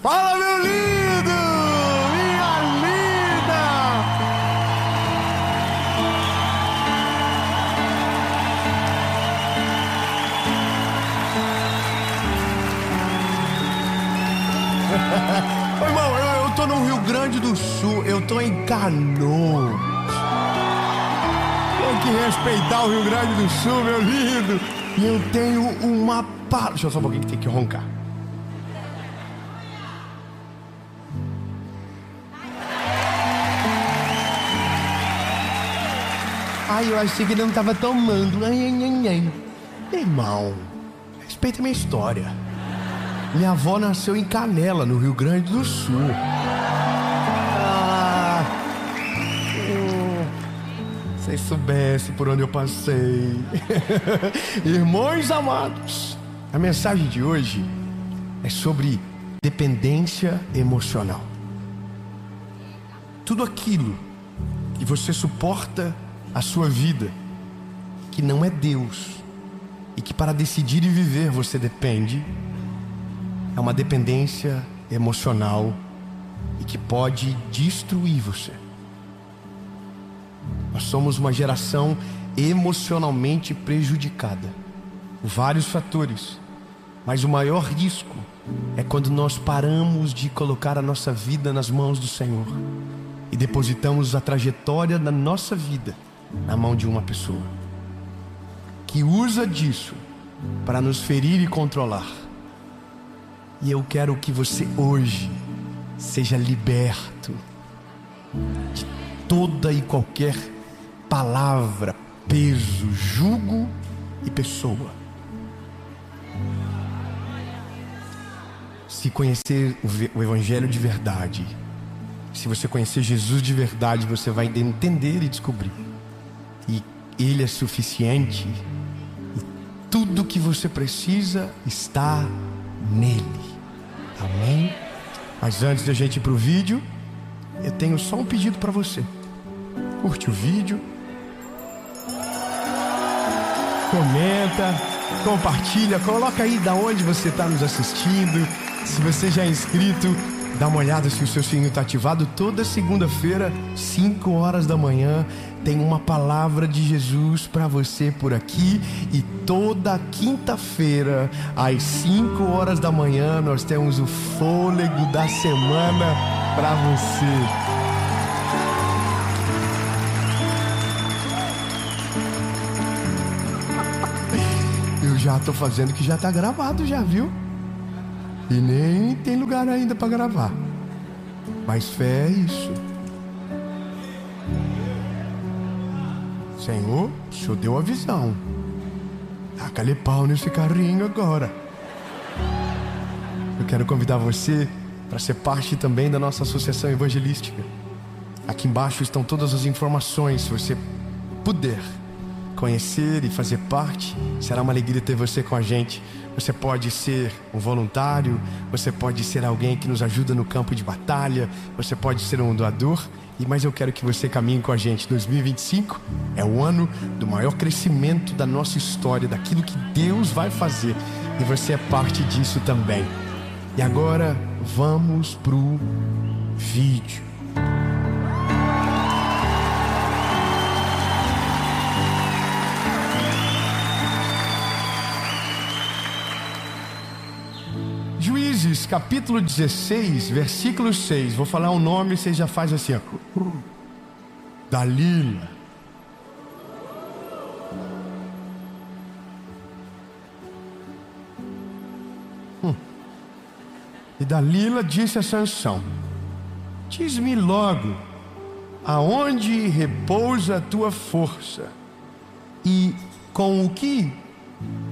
Fala, meu lindo! Minha linda! Ô, irmão, eu tô no Rio Grande do Sul, eu tô em Canoas. Tem que respeitar o Rio Grande do Sul, meu lindo. E eu tenho uma palavra. Deixa eu só um pouquinho que tem que roncar. Ai, eu achei que ele não tava tomando. Ai. Irmão, respeita a minha história. Minha avó nasceu em Canela, no Rio Grande do Sul. Se vocês soubessem por onde eu passei. Irmãos amados, a mensagem de hoje é sobre dependência emocional. Tudo aquilo que você suporta a sua vida, que não é Deus, e que para decidir e viver você depende, é uma dependência emocional e que pode destruir você. Nós somos uma geração emocionalmente prejudicada por vários fatores, mas o maior risco é quando nós paramos de colocar a nossa vida nas mãos do Senhor e depositamos a trajetória da nossa vida na mão de uma pessoa que usa disso para nos ferir e controlar. E eu quero que você hoje seja liberto de toda e qualquer palavra, peso, jugo e pessoa. Se conhecer o Evangelho de verdade, se você conhecer Jesus de verdade, você vai entender e descobrir que Ele é suficiente e tudo que você precisa está nele. Amém? Mas antes de a gente ir para o vídeo, eu tenho só um pedido para você. Curte o vídeo, comenta, compartilha, coloca aí da onde você está nos assistindo. Se você já é inscrito, dá uma olhada se o seu sininho está ativado. Toda segunda-feira, 5 horas da manhã, tem uma palavra de Jesus para você por aqui. E toda quinta-feira, às 5 horas da manhã, nós temos o fôlego da semana para você. Eu já tô fazendo que já tá gravado já, viu? E nem tem lugar ainda para gravar. Mas fé é isso. Senhor, o Senhor deu a visão. Taca-lhe pau nesse carrinho agora. Eu quero convidar você para ser parte também da nossa associação evangelística. Aqui embaixo estão todas as informações. Se você puder conhecer e fazer parte, será uma alegria ter você com a gente. Você pode ser um voluntário, você pode ser alguém que nos ajuda no campo de batalha, você pode ser um doador, mas eu quero que você caminhe com a gente. 2025 é o ano do maior crescimento da nossa história, daquilo que Deus vai fazer, e você é parte disso também. E agora vamos pro vídeo. Juízes, capítulo 16, versículo 6. Vou falar um nome e você já faz assim, ó. Dalila. E Dalila disse a Sansão: diz-me logo, aonde repousa a tua força, e com o que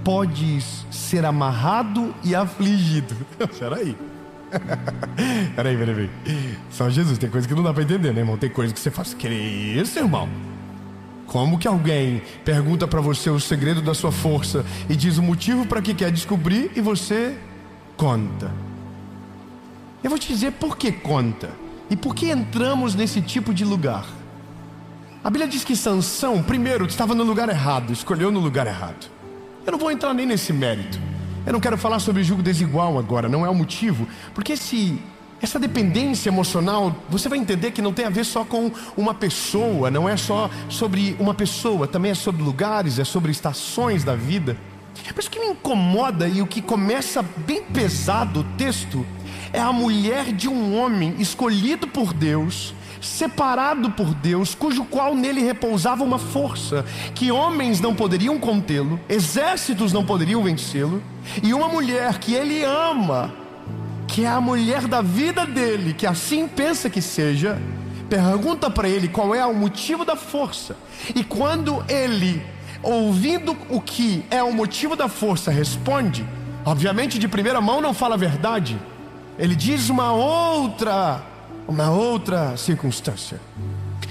podes ser amarrado e afligido. Peraí. Peraí. Só Jesus, tem coisa que não dá pra entender, né, irmão? Tem coisa que você faz. Que isso, irmão? Como que alguém pergunta pra você o segredo da sua força e diz o motivo pra que quer descobrir e você conta? Eu vou te dizer por que conta e por que entramos nesse tipo de lugar. A Bíblia diz que Sansão, primeiro, estava no lugar errado, escolheu no lugar errado. Eu não vou entrar nem nesse mérito. Eu não quero falar sobre julgo desigual agora, não é o motivo, porque essa dependência emocional, você vai entender que não tem a ver só com uma pessoa, não é só sobre uma pessoa, também é sobre lugares, é sobre estações da vida. Mas o que me incomoda e o que começa bem pesado o texto é a mulher de um homem escolhido por Deus, separado por Deus, cujo qual nele repousava uma força que homens não poderiam contê-lo, exércitos não poderiam vencê-lo, e uma mulher que ele ama, que é a mulher da vida dele, que assim pensa que seja, pergunta para ele qual é o motivo da força, e quando ele, ouvindo o que é o motivo da força, responde, obviamente de primeira mão não fala a verdade, ele diz uma outra circunstância.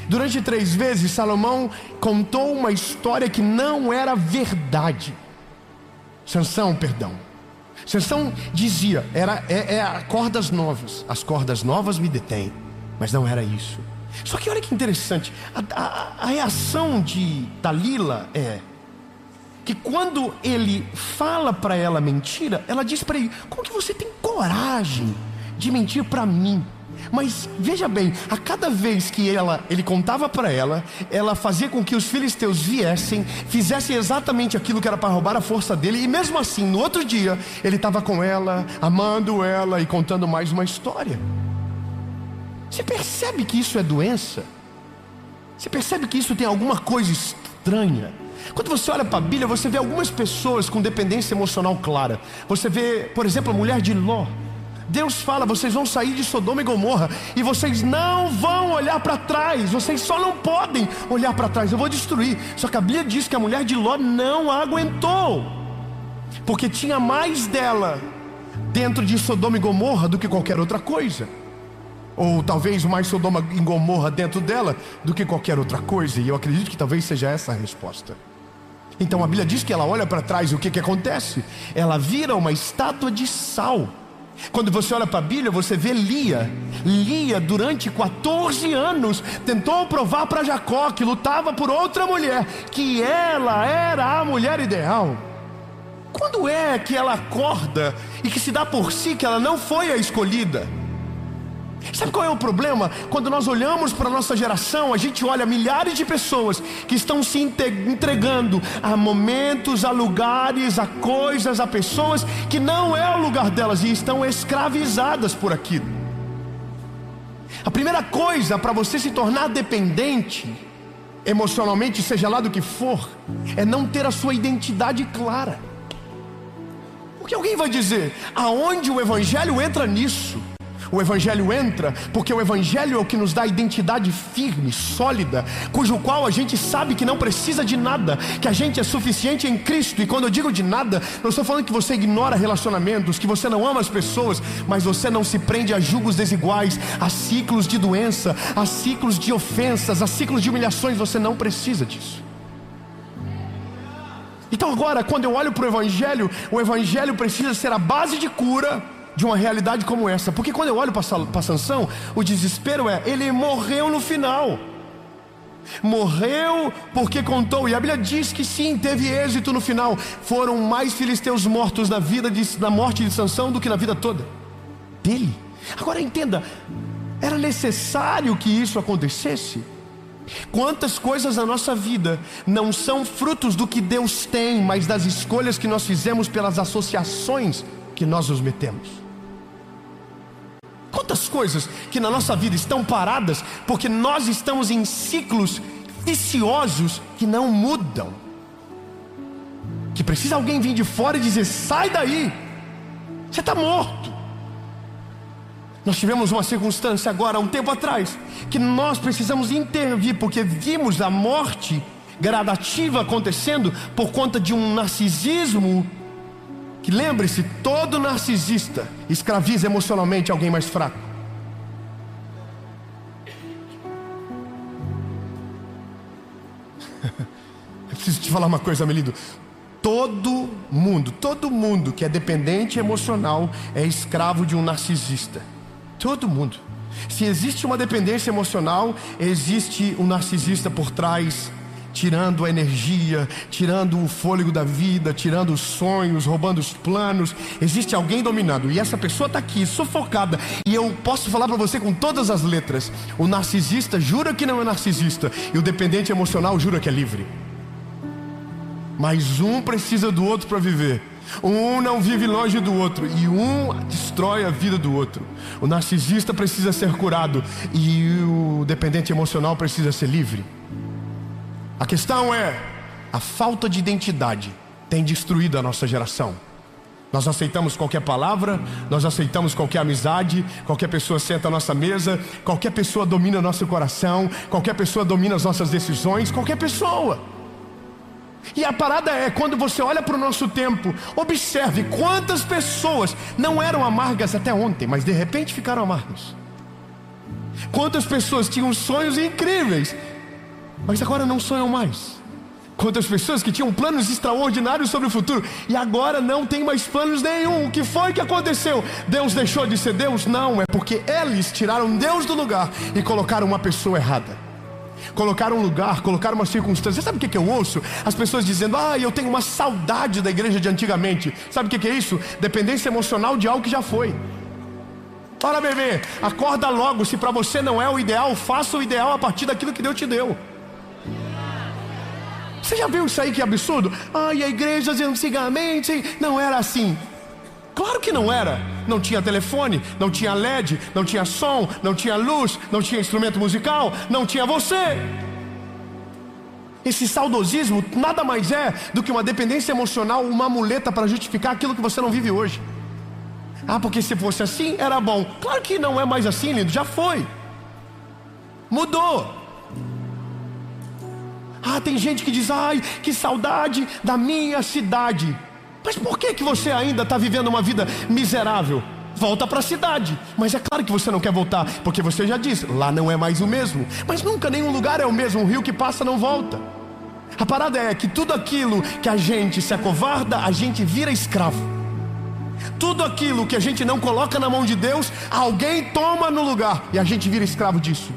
Durante 3 vezes Salomão contou uma história que não era verdade. Sansão dizia, cordas novas, as cordas novas me detêm, mas não era isso. Só que olha que interessante, a reação de Dalila é que quando ele fala para ela mentira, ela diz para ele: como que você tem coragem de mentir para mim? Mas veja bem, a cada vez que ele contava para ela, ela fazia com que os filisteus fizessem exatamente aquilo que era para roubar a força dele. E mesmo assim, no outro dia, ele estava com ela, amando ela e contando mais uma história. Você percebe que isso é doença? Você percebe que isso tem alguma coisa estranha? Quando você olha para a Bíblia, você vê algumas pessoas com dependência emocional clara. Você vê, por exemplo, a mulher de Ló. Deus fala: vocês vão sair de Sodoma e Gomorra e vocês não vão olhar para trás, vocês só não podem olhar para trás, eu vou destruir. Só que a Bíblia diz que a mulher de Ló não aguentou, porque tinha mais dela dentro de Sodoma e Gomorra do que qualquer outra coisa, ou talvez mais Sodoma e Gomorra dentro dela do que qualquer outra coisa. E eu acredito que talvez seja essa a resposta. Então a Bíblia diz que ela olha para trás e o que acontece? Ela vira uma estátua de sal. Quando você olha para a Bíblia, você vê Lia durante 14 anos tentou provar para Jacó que lutava por outra mulher, que ela era a mulher ideal. Quando é que ela acorda e que se dá por si que ela não foi a escolhida? Sabe qual é o problema? Quando nós olhamos para a nossa geração, a gente olha milhares de pessoas que estão se entregando a momentos, a lugares, a coisas, a pessoas que não é o lugar delas e estão escravizadas por aquilo. A primeira coisa para você se tornar dependente emocionalmente, seja lá do que for, é não ter a sua identidade clara. Porque alguém vai dizer: aonde o Evangelho entra nisso? O Evangelho entra porque o Evangelho é o que nos dá identidade firme, sólida, cujo qual a gente sabe que não precisa de nada, que a gente é suficiente em Cristo. E quando eu digo de nada, não estou falando que você ignora relacionamentos, que você não ama as pessoas, mas você não se prende a julgos desiguais, a ciclos de doença, a ciclos de ofensas, a ciclos de humilhações. Você não precisa disso. Então agora, quando eu olho para o Evangelho precisa ser a base de cura de uma realidade como essa. Porque quando eu olho para Sansão, o desespero ele morreu no final. Morreu porque contou, e a Bíblia diz que sim, teve êxito no final. Foram mais filisteus mortos na morte de Sansão do que na vida toda dele. Agora entenda, era necessário que isso acontecesse? Quantas coisas na nossa vida não são frutos do que Deus tem, mas das escolhas que nós fizemos pelas associações que nós nos metemos? Quantas coisas que na nossa vida estão paradas porque nós estamos em ciclos viciosos que não mudam, que precisa alguém vir de fora e dizer: sai daí, você está morto. Nós tivemos uma circunstância agora, há um tempo atrás, que nós precisamos intervir, porque vimos a morte gradativa acontecendo por conta de um narcisismo. Que lembre-se, todo narcisista escraviza emocionalmente alguém mais fraco. Eu preciso te falar uma coisa, Melido. Todo mundo que é dependente emocional é escravo de um narcisista. Todo mundo. Se existe uma dependência emocional, existe um narcisista por trás tirando a energia, tirando o fôlego da vida, tirando os sonhos, roubando os planos. Existe alguém dominando, e essa pessoa está aqui, sufocada. E eu posso falar para você com todas as letras: o narcisista jura que não é narcisista, e o dependente emocional jura que é livre. Mas um precisa do outro para viver. Um não vive longe do outro, e um destrói a vida do outro. O narcisista precisa ser curado, e o dependente emocional precisa ser livre. A questão é: a falta de identidade tem destruído a nossa geração. Nós aceitamos qualquer palavra, nós aceitamos qualquer amizade, qualquer pessoa senta à nossa mesa, qualquer pessoa domina nosso coração, qualquer pessoa domina as nossas decisões, qualquer pessoa. E a parada é, quando você olha para o nosso tempo, observe quantas pessoas não eram amargas até ontem, mas de repente ficaram amargas. Quantas pessoas tinham sonhos incríveis, mas agora não sonham mais. Quantas pessoas que tinham planos extraordinários sobre o futuro, e agora não tem mais planos nenhum. O que foi que aconteceu? Deus deixou de ser Deus? Não, é porque eles tiraram Deus do lugar e colocaram uma pessoa errada. Colocaram um lugar, colocaram uma circunstância. Sabe o que eu ouço? As pessoas dizendo: eu tenho uma saudade da igreja de antigamente. Sabe o que é isso? Dependência emocional de algo que já foi. Ora, bebê, acorda logo. Se para você não é o ideal, faça o ideal a partir daquilo que Deus te deu. Você já viu isso aí, que absurdo? A igreja de antigamente não era assim. Claro que não era. Não tinha telefone, não tinha LED, não tinha som, não tinha luz, não tinha instrumento musical, não tinha você. Esse saudosismo nada mais é do que uma dependência emocional, uma muleta para justificar aquilo que você não vive hoje. Porque se fosse assim, era bom. Claro que não é mais assim, lindo, já foi. Mudou. Tem gente que diz: que saudade da minha cidade. Mas por que você ainda está vivendo uma vida miserável? Volta para a cidade. Mas é claro que você não quer voltar, porque você já disse: lá não é mais o mesmo. Mas nunca nenhum lugar é o mesmo. Um rio que passa não volta. A parada é que tudo aquilo que a gente se acovarda, a gente vira escravo. Tudo aquilo que a gente não coloca na mão de Deus, alguém toma no lugar, e a gente vira escravo disso.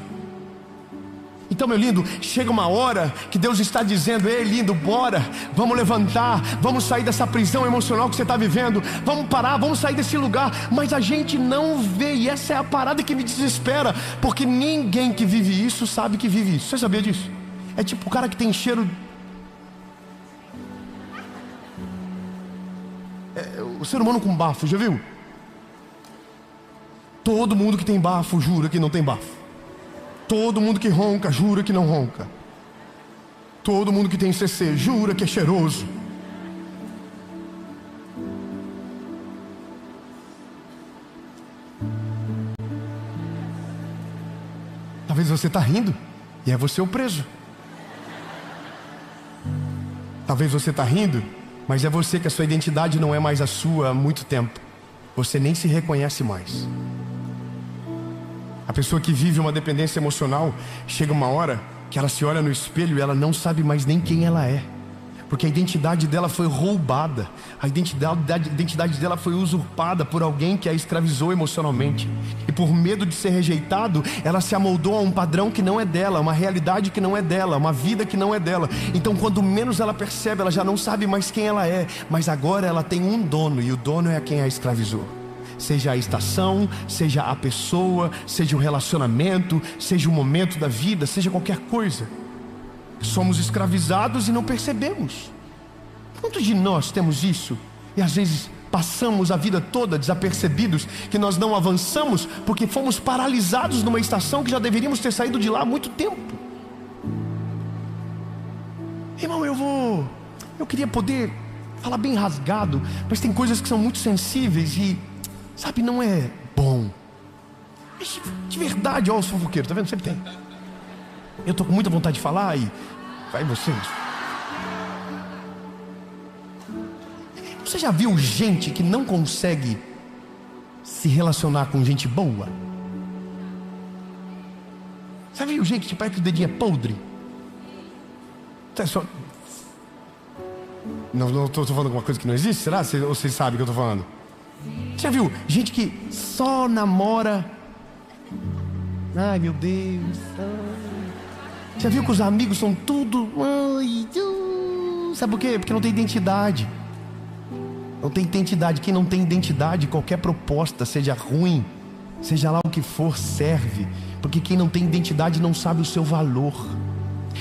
Então, meu lindo, chega uma hora que Deus está dizendo: ei, lindo, bora, vamos levantar, vamos sair dessa prisão emocional que você está vivendo, vamos parar, vamos sair desse lugar. Mas a gente não vê, e essa é a parada que me desespera, porque ninguém que vive isso sabe que vive isso. Você sabia disso? É tipo o cara que tem cheiro... o ser humano com bafo, já viu? Todo mundo que tem bafo jura que não tem bafo. Todo mundo que ronca jura que não ronca. Todo mundo que tem CC jura que é cheiroso. Talvez você está rindo e é você o preso. Talvez você está rindo, mas é você que a sua identidade não é mais a sua há muito tempo. Você nem se reconhece mais. A pessoa que vive uma dependência emocional, chega uma hora que ela se olha no espelho e ela não sabe mais nem quem ela é. Porque a identidade dela foi roubada. A identidade dela foi usurpada por alguém que a escravizou emocionalmente. E por medo de ser rejeitado, ela se amoldou a um padrão que não é dela, uma realidade que não é dela, uma vida que não é dela. Então, quando menos ela percebe, ela já não sabe mais quem ela é. Mas agora ela tem um dono, e o dono é quem a escravizou. Seja a estação, seja a pessoa, seja o relacionamento, seja o momento da vida, seja qualquer coisa. Somos escravizados e não percebemos. Quantos de nós temos isso? E às vezes passamos a vida toda desapercebidos, que nós não avançamos porque fomos paralisados numa estação que já deveríamos ter saído de lá há muito tempo. Irmão, eu queria poder falar bem rasgado, mas tem coisas que são muito sensíveis e, sabe, não é bom. Mas de verdade, ó, os fofoqueiros, tá vendo? Sempre tem. Eu tô com muita vontade de falar e vai vocês. Você já viu gente que não consegue se relacionar com gente boa? Você viu gente que parece que o dedinho é podre? Não estou falando alguma coisa que não existe, será? Ou vocês sabem o que eu estou falando? Já viu gente que só namora? Ai, meu Deus. Já viu que os amigos são tudo... Sabe por quê? Porque não tem identidade. Não tem identidade. Quem não tem identidade, qualquer proposta, seja ruim, seja lá o que for, serve. Porque quem não tem identidade não sabe o seu valor.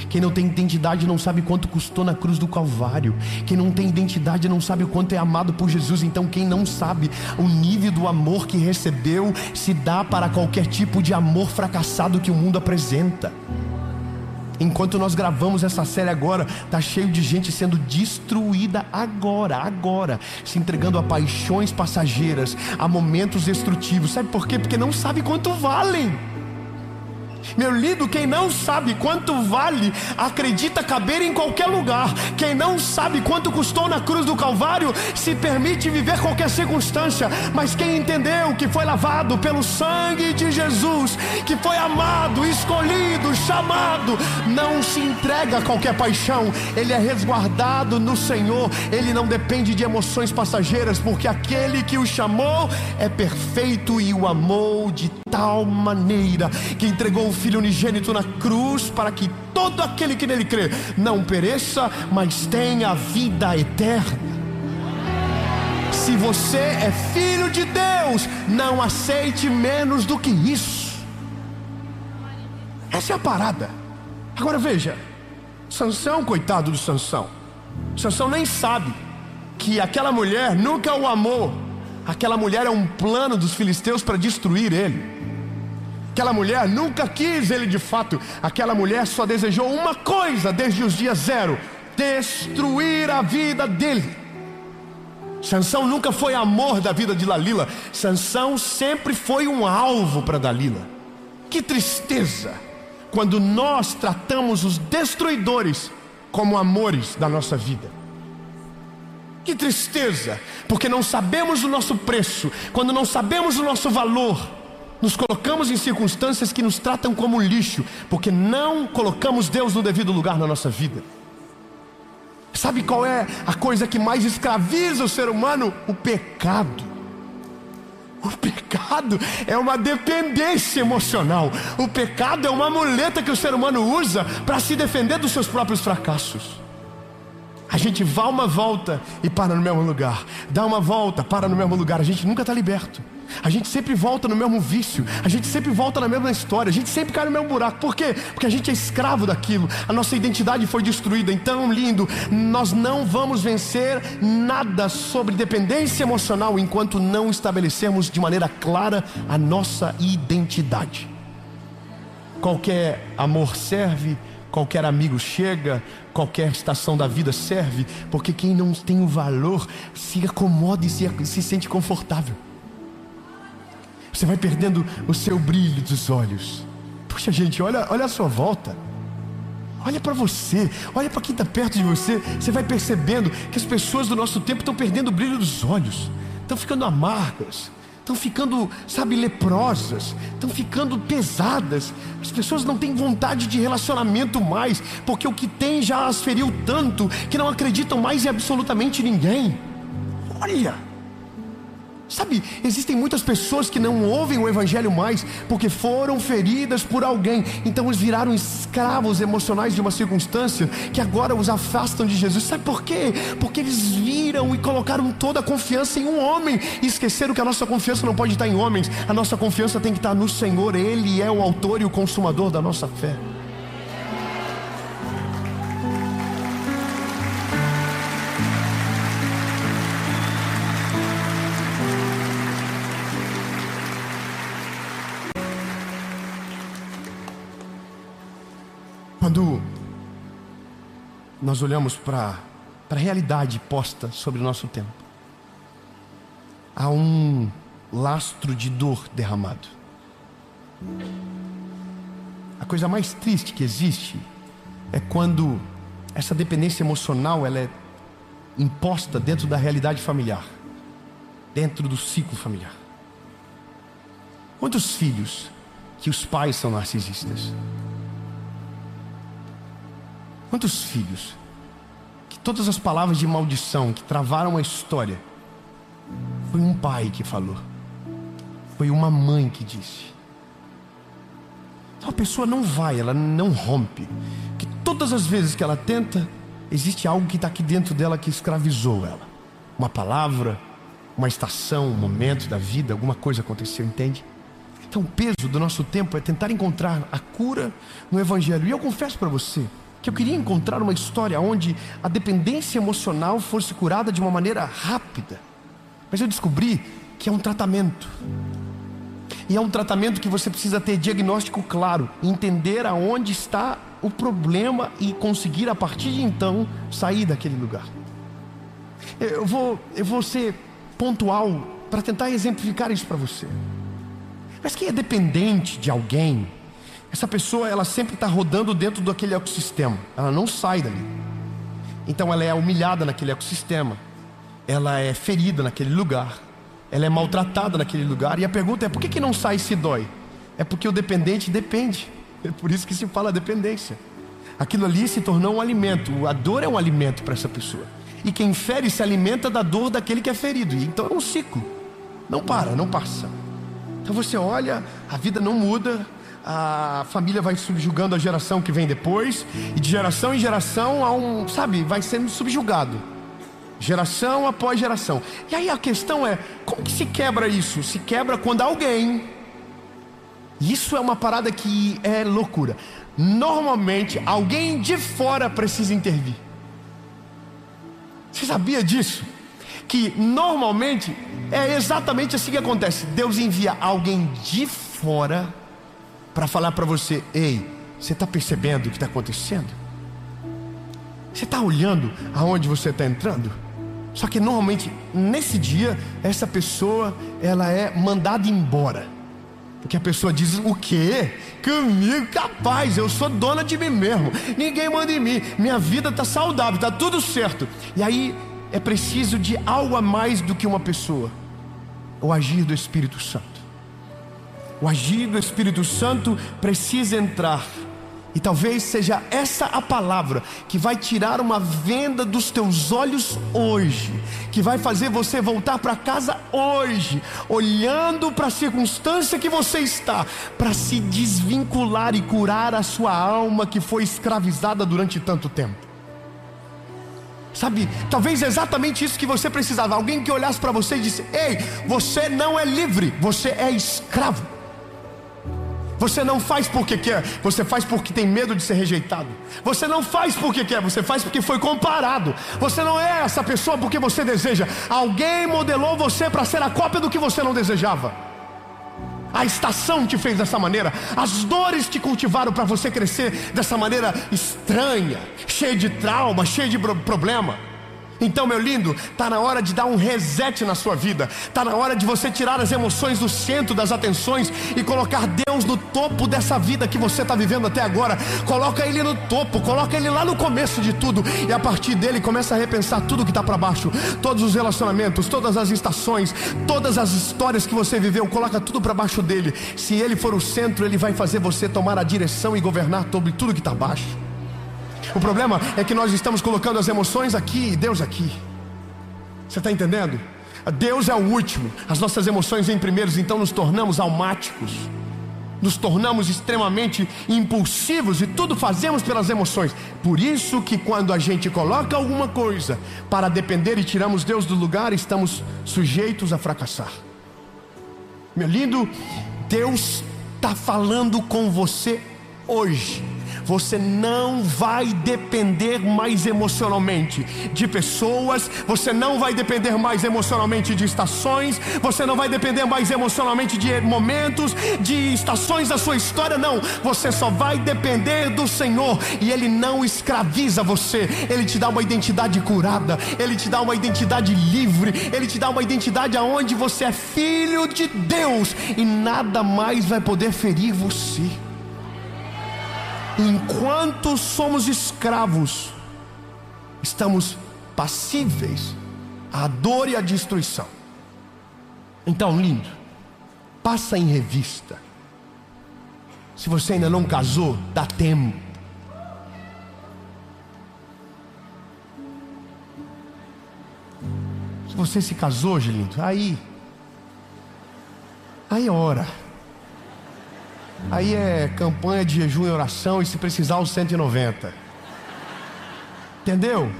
Quem não tem identidade não sabe quanto custou na cruz do Calvário. Quem não tem identidade não sabe o quanto é amado por Jesus. Então quem não sabe o nível do amor que recebeu, se dá para qualquer tipo de amor fracassado que o mundo apresenta. Enquanto nós gravamos essa série agora, está cheio de gente sendo destruída agora, se entregando a paixões passageiras, a momentos destrutivos. Sabe por quê? Porque não sabe quanto valem. Meu lindo, quem não sabe quanto vale, acredita caber em qualquer lugar. Quem não sabe quanto custou na cruz do Calvário, se permite viver qualquer circunstância. Mas quem entendeu que foi lavado pelo sangue de Jesus, que foi amado, escolhido, chamado, não se entrega a qualquer paixão. Ele é resguardado no Senhor. Ele não depende de emoções passageiras, porque aquele que o chamou é perfeito e o amou de tal maneira que entregou o Filho unigênito na cruz, para que todo aquele que nele crê não pereça, mas tenha a vida eterna. Se você é filho de Deus, não aceite menos do que isso. Essa é a parada. Agora veja, Sansão, coitado do Sansão, Sansão nem sabe que aquela mulher nunca o amou. Aquela mulher é um plano dos filisteus para destruir ele. Aquela mulher nunca quis ele de fato. Aquela mulher só desejou uma coisa desde os dias zero: destruir a vida dele. Sansão nunca foi amor da vida de Dalila. Sansão sempre foi um alvo para Dalila. Que tristeza quando nós tratamos os destruidores como amores da nossa vida. Que tristeza, porque não sabemos o nosso preço. Quando não sabemos o nosso valor, nos colocamos em circunstâncias que nos tratam como lixo, porque não colocamos Deus no devido lugar na nossa vida. Sabe qual é a coisa que mais escraviza o ser humano? O pecado. O pecado é uma dependência emocional. O pecado é uma muleta que o ser humano usa para se defender dos seus próprios fracassos. A gente dá uma volta e para no mesmo lugar, dá uma volta, para no mesmo lugar. A gente nunca está liberto. A gente sempre volta no mesmo vício. A gente sempre volta na mesma história. A gente sempre cai no mesmo buraco. Por quê? Porque a gente é escravo daquilo. A nossa identidade foi destruída. Então, lindo, nós não vamos vencer nada sobre dependência emocional enquanto não estabelecermos de maneira clara a nossa identidade. Qualquer amor serve, qualquer amigo chega, qualquer estação da vida serve, porque quem não tem o valor se acomoda e se sente confortável. Você vai perdendo o seu brilho dos olhos. Poxa, gente, olha a sua volta. Olha para você, olha para quem está perto de você. Você vai percebendo que as pessoas do nosso tempo estão perdendo o brilho dos olhos, estão ficando amargas, estão ficando, leprosas, estão ficando pesadas. As pessoas não têm vontade de relacionamento mais, porque o que tem já as feriu tanto que não acreditam mais em absolutamente ninguém. Olha, existem muitas pessoas que não ouvem o evangelho mais porque foram feridas por alguém. Então eles viraram escravos emocionais de uma circunstância que agora os afastam de Jesus. Sabe por quê? Porque eles viram e colocaram toda a confiança em um homem e esqueceram que a nossa confiança não pode estar em homens. A nossa confiança tem que estar no Senhor. Ele é o autor e o consumador da nossa fé. Quando nós olhamos para a realidade posta sobre o nosso tempo, há um lastro de dor derramado. A coisa mais triste que existe é quando essa dependência emocional ela é imposta dentro da realidade familiar, dentro do ciclo familiar. Quantos filhos que os pais são narcisistas? Quantos filhos que todas as palavras de maldição que travaram a história foi um pai que falou, foi uma mãe que disse. Então a pessoa não vai, ela não rompe. Que todas as vezes que ela tenta, existe algo que está aqui dentro dela que escravizou ela. Uma palavra, uma estação, um momento da vida, alguma coisa aconteceu, entende? Então o peso do nosso tempo é tentar encontrar a cura no Evangelho. E eu confesso para você que eu queria encontrar uma história onde a dependência emocional fosse curada de uma maneira rápida. Mas eu descobri que é um tratamento. E é um tratamento que você precisa ter diagnóstico claro, entender aonde está o problema e conseguir a partir de então sair daquele lugar. Eu vou ser pontual para tentar exemplificar isso para você. Mas quem é dependente de alguém, essa pessoa ela sempre está rodando dentro daquele ecossistema, ela não sai dali. Então ela é humilhada naquele ecossistema, ela é ferida naquele lugar, ela é maltratada naquele lugar. E a pergunta é: por que não sai e se dói? É porque o dependente depende. É por isso que se fala dependência. Aquilo ali se tornou um alimento. A dor é um alimento para essa pessoa. E quem fere se alimenta da dor daquele que é ferido. E então é um ciclo, não para, não passa. Então você olha, a vida não muda, a família vai subjugando a geração que vem depois, e de geração em geração vai sendo subjugado, geração após geração. E aí a questão é: como que se quebra isso? Se quebra quando alguém, isso é uma parada que é loucura, normalmente alguém de fora precisa intervir. Você sabia disso? Que normalmente é exatamente assim que acontece. Deus envia alguém de fora para falar para você: ei, você está percebendo o que está acontecendo? Você está olhando aonde você está entrando? Só que normalmente nesse dia essa pessoa ela é mandada embora, porque a pessoa diz: o quê? Comigo? Capaz, eu sou dona de mim mesmo, ninguém manda em mim, minha vida está saudável, está tudo certo. E aí é preciso de algo a mais do que uma pessoa: o agir do Espírito Santo. O agir do Espírito Santo precisa entrar. E talvez seja essa a palavra que vai tirar uma venda dos teus olhos hoje, que vai fazer você voltar para casa hoje, olhando para a circunstância que você está, para se desvincular e curar a sua alma que foi escravizada durante tanto tempo. Sabe, talvez é exatamente isso que você precisava. Alguém que olhasse para você e disse: ei, você não é livre, você é escravo. Você não faz porque quer, você faz porque tem medo de ser rejeitado. Você não faz porque quer, você faz porque foi comparado. Você não é essa pessoa porque você deseja. Alguém modelou você para ser a cópia do que você não desejava. A estação te fez dessa maneira. As dores te cultivaram para você crescer dessa maneira estranha, cheia de trauma, cheia de problema. Então, meu lindo, está na hora de dar um reset na sua vida. Está na hora de você tirar as emoções do centro das atenções e colocar Deus no topo dessa vida que você está vivendo até agora. Coloca Ele no topo, coloca Ele lá no começo de tudo. E a partir dele começa a repensar tudo que está para baixo. Todos os relacionamentos, todas as estações, todas as histórias que você viveu, coloca tudo para baixo dele. Se Ele for o centro, Ele vai fazer você tomar a direção e governar sobre tudo que está abaixo. O problema é que nós estamos colocando as emoções aqui e Deus aqui. Você está entendendo? Deus é o último, as nossas emoções vêm primeiros. Então nos tornamos almáticos, nos tornamos extremamente impulsivos e tudo fazemos pelas emoções. Por isso que quando a gente coloca alguma coisa para depender e tiramos Deus do lugar, estamos sujeitos a fracassar. Meu lindo, Deus está falando com você hoje. Você não vai depender mais emocionalmente de pessoas, você não vai depender mais emocionalmente de estações, você não vai depender mais emocionalmente de momentos, de estações da sua história, não. Você só vai depender do Senhor. E Ele não escraviza você, Ele te dá uma identidade curada, Ele te dá uma identidade livre, Ele te dá uma identidade aonde você é filho de Deus e nada mais vai poder ferir você. Enquanto somos escravos, estamos passíveis à dor e à destruição. Então, lindo, passa em revista. Se você ainda não casou, dá tempo. Se você se casou, lindo, aí ora. Aí é campanha de jejum e oração, e se precisar os 190. Entendeu?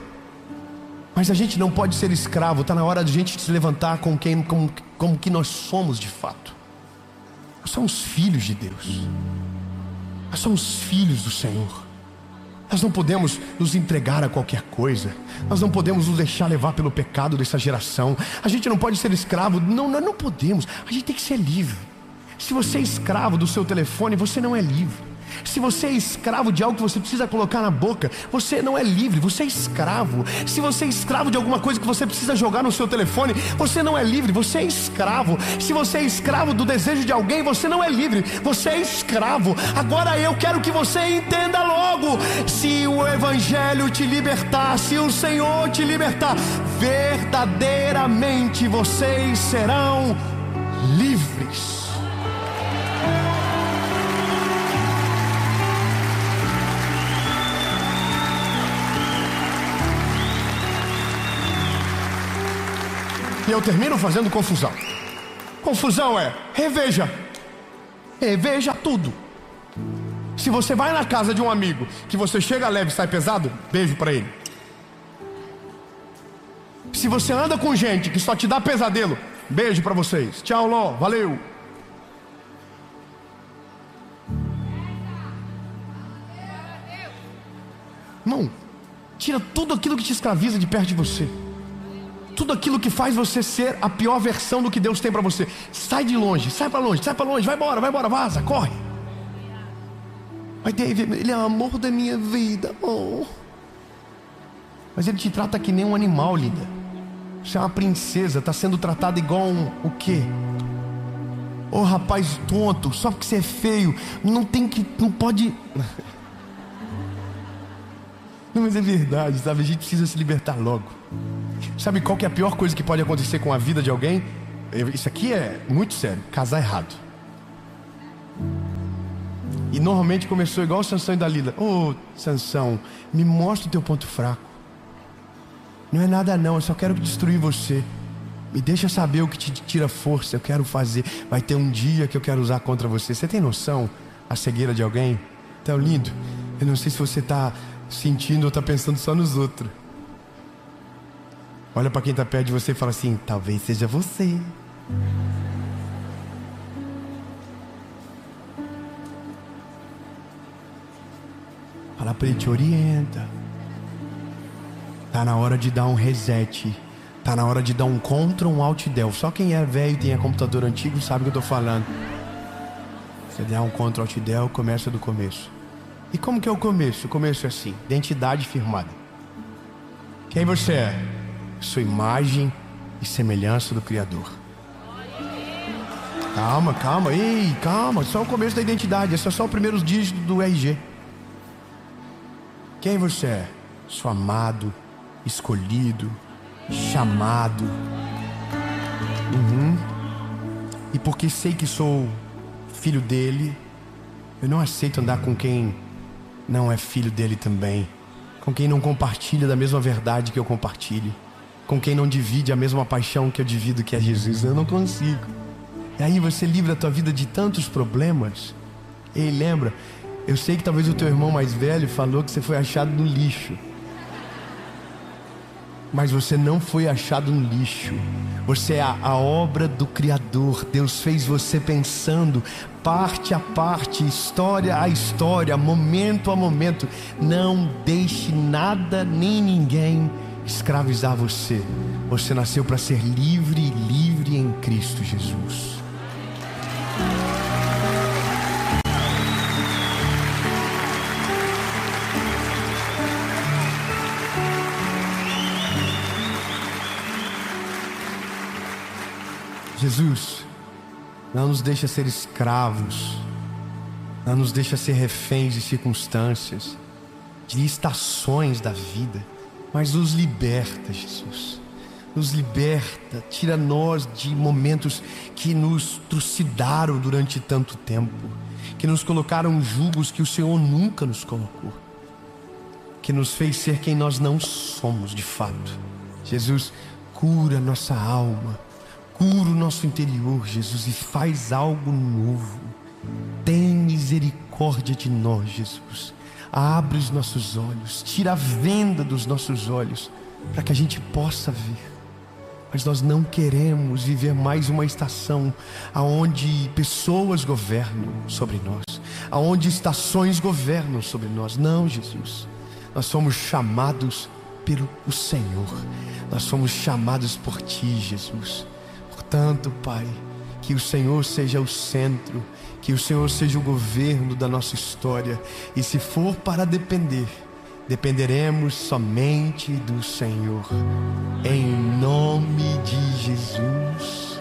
Mas a gente não pode ser escravo. Está na hora de a gente se levantar como que nós somos de fato. Nós somos filhos de Deus. Nós somos filhos do Senhor. Nós não podemos nos entregar a qualquer coisa. Nós não podemos nos deixar levar pelo pecado dessa geração. A gente não pode ser escravo. Não, nós não podemos. A gente tem que ser livre. Se você é escravo do seu telefone, você não é livre. Se você é escravo de algo que você precisa colocar na boca, você não é livre, você é escravo. Se você é escravo de alguma coisa que você precisa jogar no seu telefone, você não é livre, você é escravo. Se você é escravo do desejo de alguém, você não é livre, você é escravo. Agora eu quero que você entenda logo: se o Evangelho te libertar, se o Senhor te libertar, verdadeiramente vocês serão livres. E eu termino fazendo confusão. Confusão é: reveja tudo. Se você vai na casa de um amigo, que você chega leve e sai pesado, beijo pra ele. Se você anda com gente que só te dá pesadelo, beijo pra vocês. Tchau, Ló, valeu. Irmão, tira tudo aquilo que te escraviza de perto de você. Tudo aquilo que faz você ser a pior versão do que Deus tem para você. Sai de longe, sai para longe, vai embora, vaza, corre. Mas David, ele é o amor da minha vida, oh. Mas ele te trata que nem um animal, linda. Você é uma princesa, está sendo tratada igual o quê? Oh, rapaz tonto, só porque você é feio, não pode... Não, mas é verdade, sabe? A gente precisa se libertar logo. Sabe qual que é a pior coisa que pode acontecer com a vida de alguém? Isso aqui é muito sério: casar errado. E normalmente começou igual o Sansão e Dalila. Ô, Sansão, me mostra o teu ponto fraco. Não é nada não, eu só quero destruir você. Me deixa saber o que te tira força, eu quero fazer. Vai ter um dia que eu quero usar contra você. Você tem noção a cegueira de alguém? Então, lindo, eu não sei se você está sentindo ou está pensando só nos outros. Olha para quem está perto de você e fala assim: talvez seja você. Fala para ele: te orienta. Tá na hora de dar um reset. Tá na hora de dar um Ctrl, um Alt Del. Só quem é velho e tem computador antigo sabe o que eu tô falando. Você der um Ctrl, Alt Del, começa do começo. E como que é o começo? O começo é assim: identidade firmada. Quem você é? Sua imagem e semelhança do Criador. Calma, ei, calma. Só o começo da identidade. Esse é só o primeiro dígito do RG. Quem você é? Sou amado, escolhido, chamado. E porque sei que sou filho dele, eu não aceito andar com quem não é filho dele também, com quem não compartilha da mesma verdade que eu compartilho, com quem não divide a mesma paixão que eu divido, que é Jesus. Eu não consigo. E aí você livra a tua vida de tantos problemas. Ei, lembra, eu sei que talvez o teu irmão mais velho falou que você foi achado no lixo, mas você não foi achado no lixo. Você é a obra do Criador. Deus fez você pensando parte a parte, história a história, momento a momento. Não deixe nada nem ninguém escravizar você. Você nasceu para ser livre e livre em Cristo Jesus. Jesus não nos deixa ser escravos, não nos deixa ser reféns de circunstâncias, de estações da vida, mas nos liberta, Jesus. Nos liberta, tira nós de momentos que nos trucidaram durante tanto tempo, que nos colocaram julgos que o Senhor nunca nos colocou, que nos fez ser quem nós não somos de fato. Jesus, cura nossa alma, cura o nosso interior, Jesus, e faz algo novo. Tem misericórdia de nós, Jesus. Abre os nossos olhos, tira a venda dos nossos olhos, para que a gente possa ver. Mas nós não queremos viver mais uma estação aonde pessoas governam sobre nós, aonde estações governam sobre nós. Não, Jesus. Nós somos chamados pelo Senhor. Nós somos chamados por Ti, Jesus. Portanto, Pai, que o Senhor seja o centro, que o Senhor seja o governo da nossa história. E se for para depender, dependeremos somente do Senhor. Em nome de Jesus.